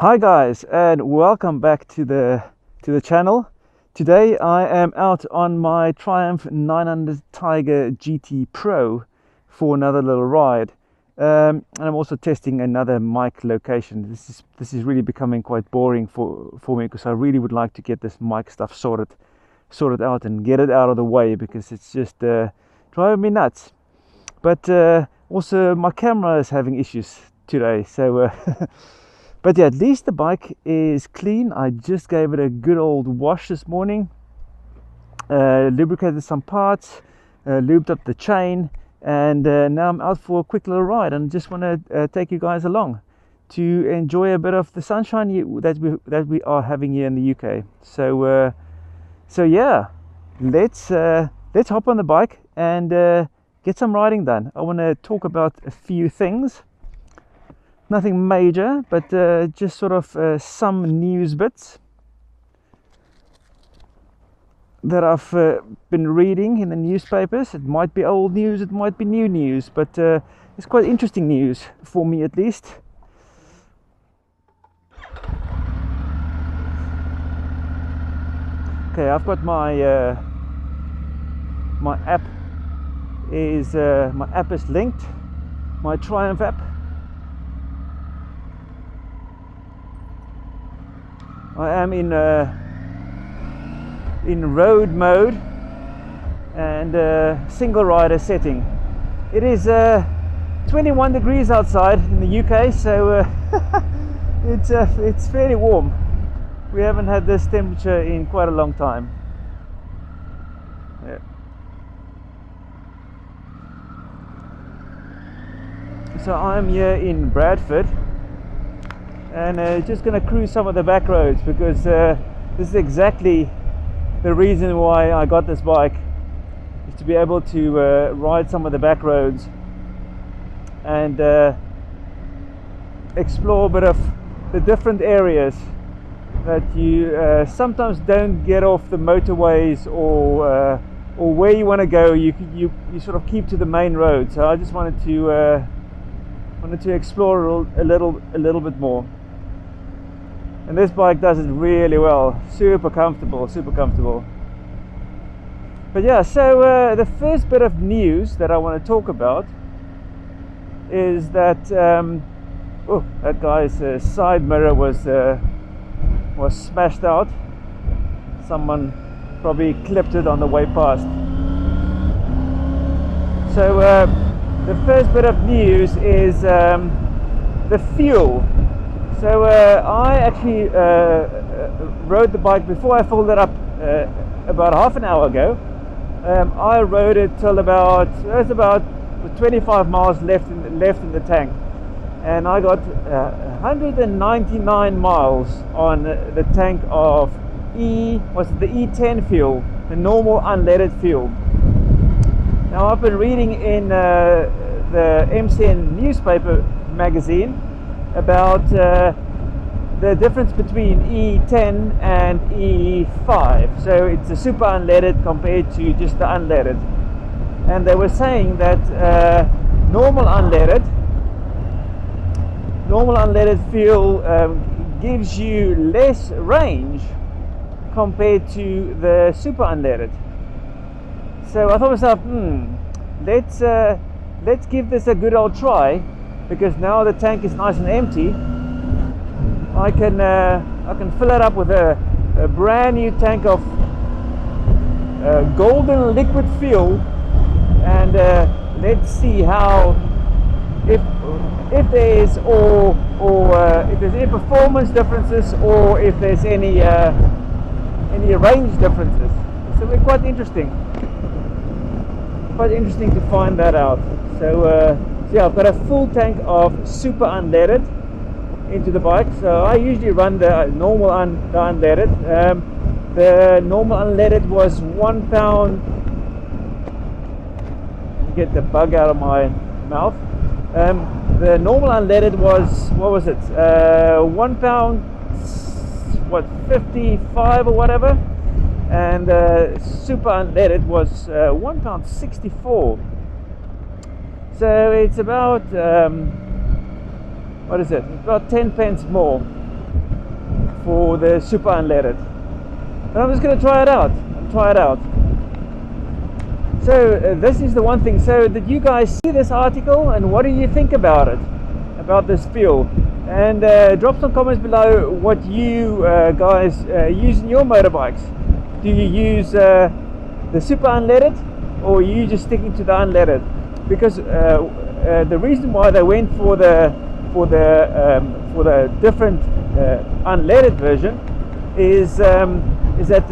Hi guys, and welcome back to the channel. Today I am out on my Triumph 900 Tiger GT Pro for another little ride, and I'm also testing another mic location. This is really becoming quite boring for me, because I really would like to get this mic stuff sorted out and get it out of the way, because it's just driving me nuts. But also my camera is having issues today, so but yeah, at least the bike is clean. I just gave it a good old wash this morning, lubricated some parts, lubed up the chain, and now I'm out for a quick little ride, and just want to take you guys along to enjoy a bit of the sunshine that we are having here in the UK. So yeah, let's hop on the bike and get some riding done. I want to talk about a few things. Nothing major, but just sort of some news bits that I've been reading in the newspapers. It might be old news, it might be new news, but it's quite interesting news for me at least. Okay, I've got my my app is linked, my Triumph app. I am in road mode and single rider setting. It is 21 degrees outside in the UK, so it's fairly warm. We haven't had this temperature in quite a long time. Yeah. So I'm here in Bradford, and just going to cruise some of the back roads, because this is exactly the reason why I got this bike, is to be able to ride some of the back roads and explore a bit of the different areas that you sometimes don't get off the motorways, or where you want to go. You sort of keep to the main road. So I just wanted to explore a little bit more. And this bike does it really well. Super comfortable. But yeah, so the first bit of news that I want to talk about is that that guy's side mirror was smashed out. Someone probably clipped it on the way past. So the first bit of news is the fuel. So I actually rode the bike before I filled it up about half an hour ago. I rode it till about 25 miles left in the tank, and I got 199 miles on the tank of the E10 fuel, the normal unleaded fuel. Now I've been reading in the MCN newspaper magazine about the difference between E10 and E5. So it's a super unleaded compared to just the unleaded, and they were saying that normal unleaded fuel gives you less range compared to the super unleaded. So I thought to myself, let's give this a good old try, because now the tank is nice and empty. I can fill it up with a brand new tank of golden liquid fuel, and let's see how if there is if there's any performance differences, or if there's any range differences. So we're quite interesting to find that out. So yeah, I've got a full tank of super unleaded into the bike. So I usually run the normal the unleaded. The normal unleaded was 1 pound. Get the bug out of my mouth. The normal unleaded was, what was it? 1 pound, 55 or whatever. And super unleaded was 1 pound 64. So it's about what is it? About 10 pence more. for the super unleaded. And I'm just going to try it out. So this is the one thing. So did you guys see this article, and what do you think about it, about this fuel? And drop some comments below what you guys use in your motorbikes. Do you use the super unleaded, or are you just sticking to the unleaded? Because the reason why they went for the different unleaded version is that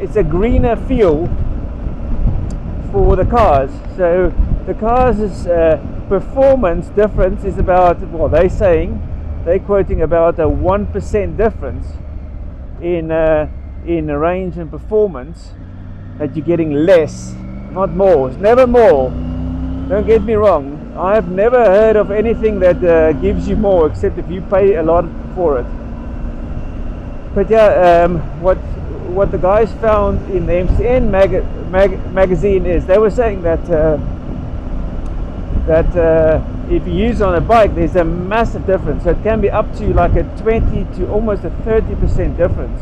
it's a greener fuel for the cars. So the cars' performance difference is about, well, they're quoting about a 1% difference in range and performance, that you're getting less, not more. It's never more. Don't get me wrong. I've never heard of anything that gives you more, except if you pay a lot for it. But yeah, what the guys found in the MCN magazine is they were saying that if you use on a bike, there's a massive difference. So it can be up to like a 20 to almost a 30% difference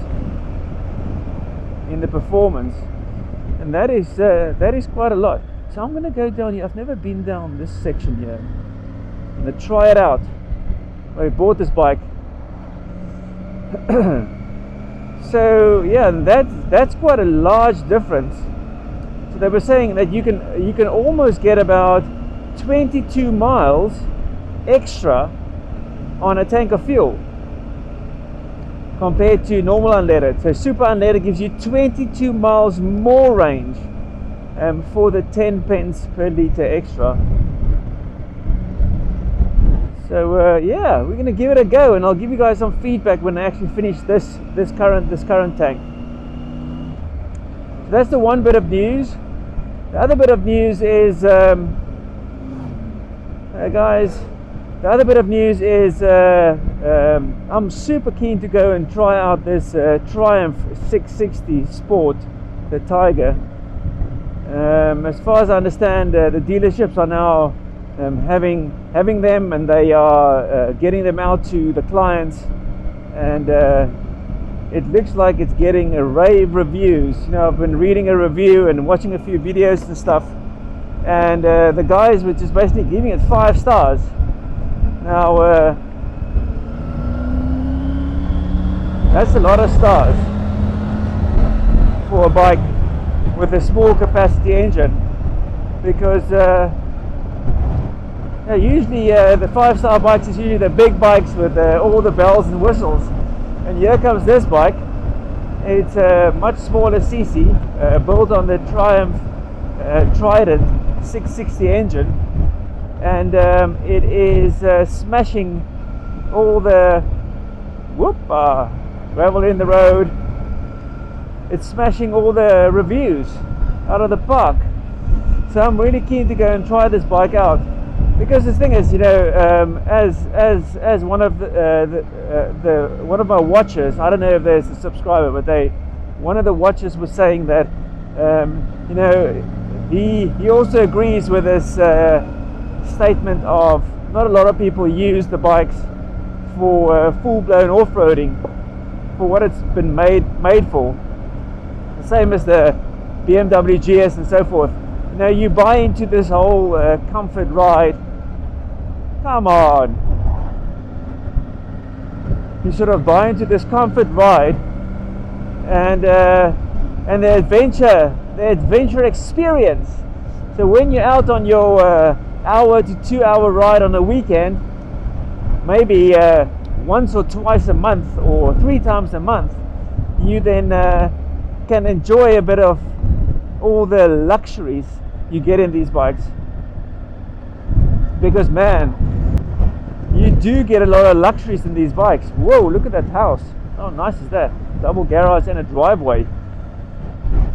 in the performance, and that is quite a lot. So I'm going to go down here. I've never been down this section here. I'm going to try it out. I bought this bike. So yeah, that's quite a large difference. So they were saying that you can almost get about 22 miles extra on a tank of fuel compared to normal unleaded. So super unleaded gives you 22 miles more range for the 10 pence per litre extra. So yeah, we're going to give it a go, and I'll give you guys some feedback when I actually finish this current tank. So that's the one bit of news. The other bit of news is guys, the other bit of news is I'm super keen to go and try out this Triumph 660 Sport, the Tiger. As far as I understand, the dealerships are now having them, and they are getting them out to the clients, and it looks like it's getting a rave reviews. You know, I've been reading a review and watching a few videos and stuff, and the guys were just basically giving it 5 stars. Now that's a lot of stars for a bike with a small capacity engine, because usually the 5-star bikes is usually the big bikes with all the bells and whistles, and here comes this bike. It's a much smaller cc, built on the Triumph Trident 660 engine, and it is smashing all the gravel in the road. It's smashing all the reviews out of the park. So I'm really keen to go and try this bike out, because the thing is, you know, as one of one of my watchers, I don't know if there's a subscriber, but one of the watchers was saying that you know, he also agrees with this statement of not a lot of people use the bikes for full-blown off-roading, for what it's been made for. The same as the BMW GS and so forth. You know, you buy into this whole comfort ride. Come on, you sort of buy into this comfort ride, and the adventure experience. So when you're out on your hour to 2 hour ride on a weekend, maybe once or twice a month or 3 times a month, you then can enjoy a bit of all the luxuries you get in these bikes. Because man, you do get a lot of luxuries in these bikes. Whoa, look at that house. How nice is that? Double garage and a driveway.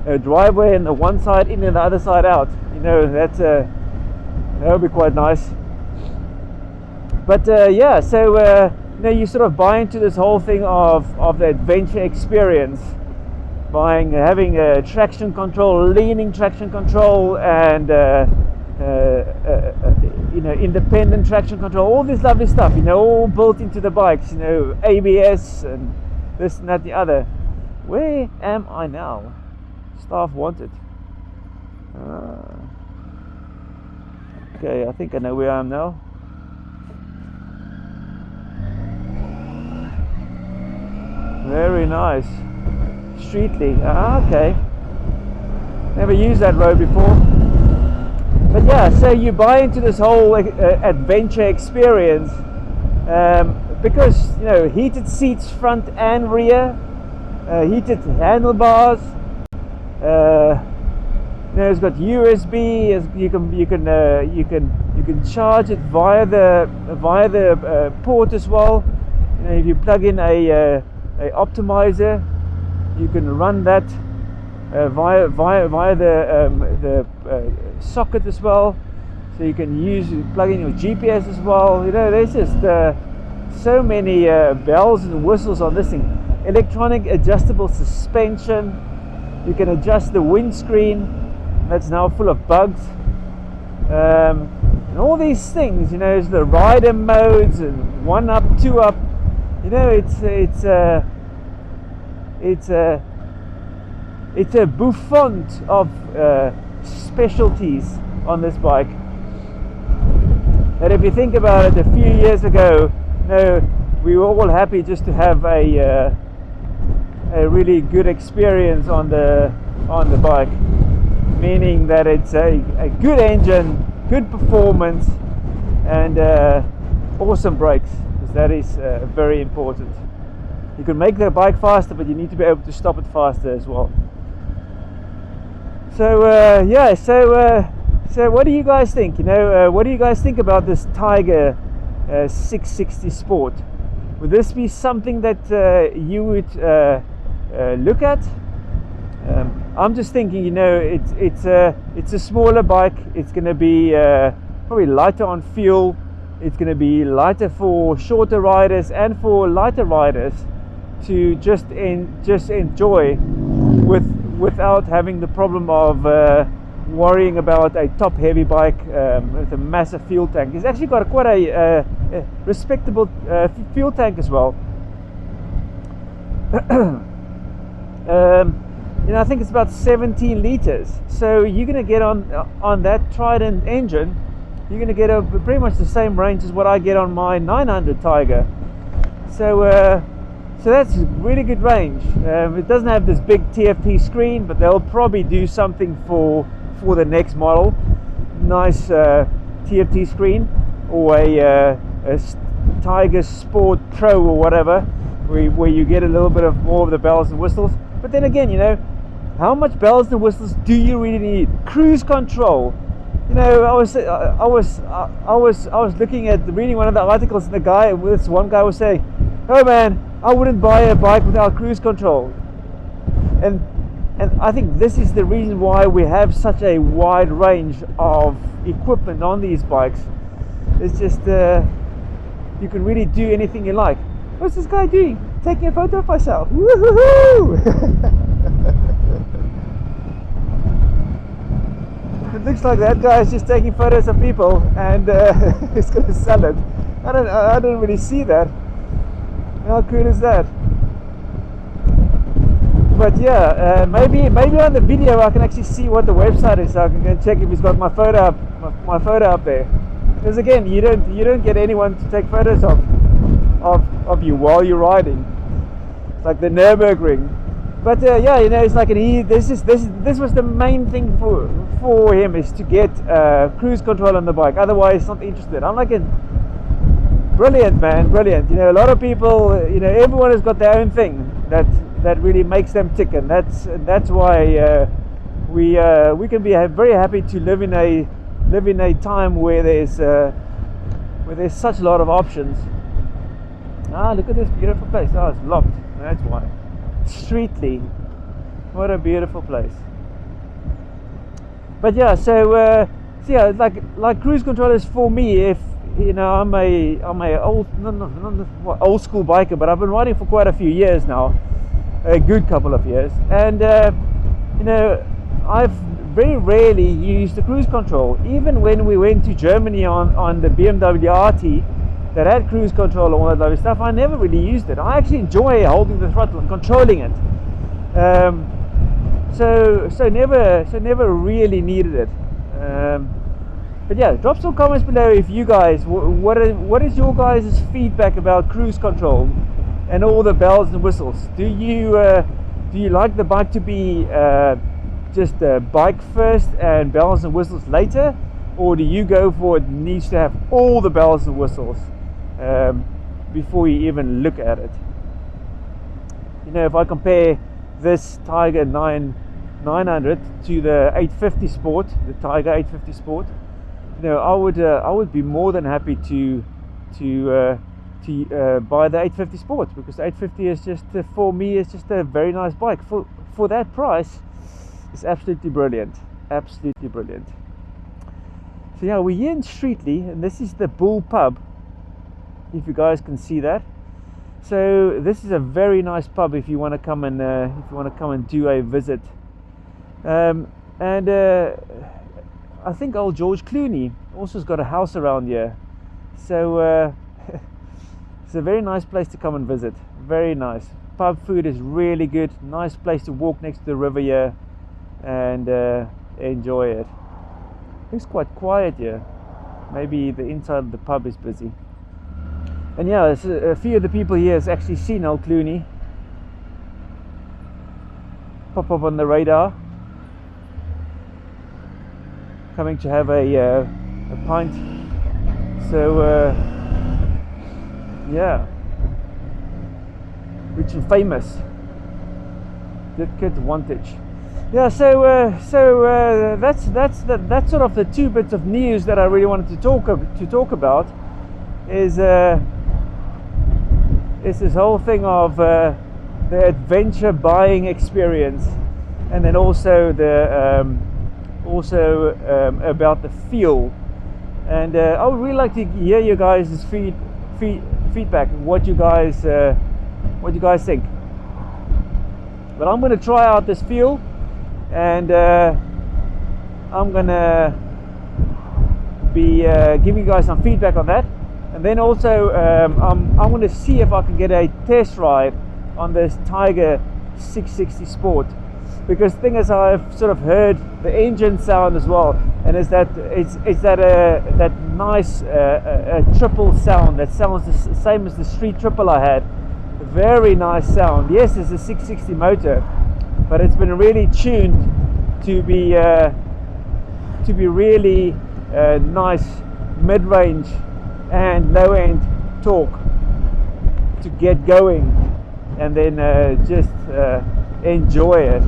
A driveway on the one side in and the other side out. You know, that would be quite nice. But yeah, so you know, you sort of buy into this whole thing of the adventure experience, having traction control, leaning traction control, and you know, independent traction control, all this lovely stuff, you know, all built into the bikes, you know, ABS and this and that, the other. Where am I now? Staff wanted. Okay, I think I know where I am now. Very nice. Streetly. Okay. Never used that road before. But yeah, so you buy into this whole adventure experience because, you know, heated seats front and rear, heated handlebars. You know, it's got USB. You can charge it via the port as well. You know, if you plug in a optimizer, you can run that via the socket as well. So you can plug in your GPS as well. You know, there's just so many bells and whistles on this thing. Electronic adjustable suspension. You can adjust the windscreen. That's now full of bugs. And all these things, you know, is the rider modes and 1 up, 2 up. You know, it's a bouffant of specialties on this bike. And if you think about it, a few years ago, you know, we were all happy just to have a really good experience on the bike, meaning that it's a good engine, good performance, and awesome brakes, because that is very important. You can make the bike faster, but you need to be able to stop it faster as well. So yeah, so what do you guys think? You know, what do you guys think about this Tiger 660 Sport? Would this be something that you would look at? I'm just thinking, you know, it's a smaller bike. It's going to be probably lighter on fuel. It's going to be lighter for shorter riders and for lighter riders to just enjoy without having the problem of worrying about a top heavy bike with a massive fuel tank. It's actually got quite a respectable fuel tank as well. You know, I think it's about 17 liters. So you're going to get on that Trident engine, you're going to get pretty much the same range as what I get on my 900 Tiger. So that's really good range. It doesn't have this big TFT screen, but they'll probably do something for the next model. Nice TFT screen, or a Tiger Sport Pro or whatever, where you get a little bit of more of the bells and whistles. But then again, you know, how much bells and whistles do you really need? Cruise control. You know, I was looking at reading one of the articles, and this one guy was saying, "Oh man, I wouldn't buy a bike without cruise control." And I think this is the reason why we have such a wide range of equipment on these bikes. It's just you can really do anything you like. What's this guy doing? Taking a photo of myself. Woohoo! It looks like that guy is just taking photos of people and he's going to sell it. I don't really see that. How cool is that? But yeah, maybe on the video I can actually see what the website is, so I can go check if he's got my photo up there. Because again, you don't get anyone to take photos of you while you're riding. It's like the Nürburgring. But yeah, you know, it's like this was the main thing for him, is to get cruise control on the bike. Otherwise, he's not interested. I'm like, brilliant, man, brilliant. You know, a lot of people, you know, everyone has got their own thing that really makes them tick, and that's why we can be very happy to live in a time where there's such a lot of options. Look at this beautiful place. It's locked. That's why. Streetly. What a beautiful place. But yeah, so yeah, like cruise control is for me. If you know, I'm a old school biker, but I've been riding for quite a few years now, a good couple of years, and you know, I've very rarely use the cruise control. Even when we went to Germany on the BMW RT that had cruise control and all that lovely stuff, I never really used it. I actually enjoy holding the throttle and controlling it. So never really needed it. But yeah, drop some comments below if you guys, what is your guys' feedback about cruise control and all the bells and whistles? Do you like the bike to be just a bike first and bells and whistles later, or do you go for it needs to have all the bells and whistles before you even look at it? You know, if I compare this Tiger 900 to the 850 Sport, the Tiger 850 Sport, you know, I would be more than happy to buy the 850 Sport, because the 850 is just for me, it's just a very nice bike for that price. It's absolutely brilliant, absolutely brilliant. So yeah, we're here in Streetley, and this is the Bull pub, if you guys can see that. So this is a very nice pub if you want to come and do a visit. I think old George Clooney also has got a house around here, so it's a very nice place to come and visit. Very nice. Pub food is really good. Nice place to walk next to the river here and enjoy it. It's quite quiet here. Maybe the inside of the pub is busy. And yeah, a few of the people here has actually seen old Clooney pop up on the radar, coming to have a pint. So yeah, rich and famous. Good kid wantage. Yeah, so that's sort of the two bits of news that I really wanted to talk about. Is this whole thing of the adventure buying experience, and then also about the feel. And I would really like to hear you guys' feedback, what you guys think. But I'm going to try out this feel, and I'm going to be giving you guys some feedback on that. And then also I'm going to see if I can get a test ride on this Tiger 660 Sport, because the thing is, I've sort of heard the engine sound as well, and it's that nice triple sound that sounds the same as the Street Triple I had. Very nice sound. Yes, it's a 660 motor, but it's been really tuned to be really nice mid-range and low-end torque to get going, and then just enjoy it.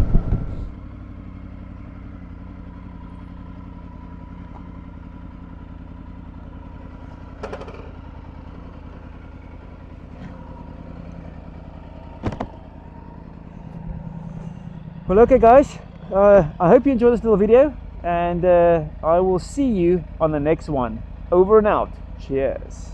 Well, okay guys, I hope you enjoyed this little video, and I will see you on the next one. Over and out. Cheers.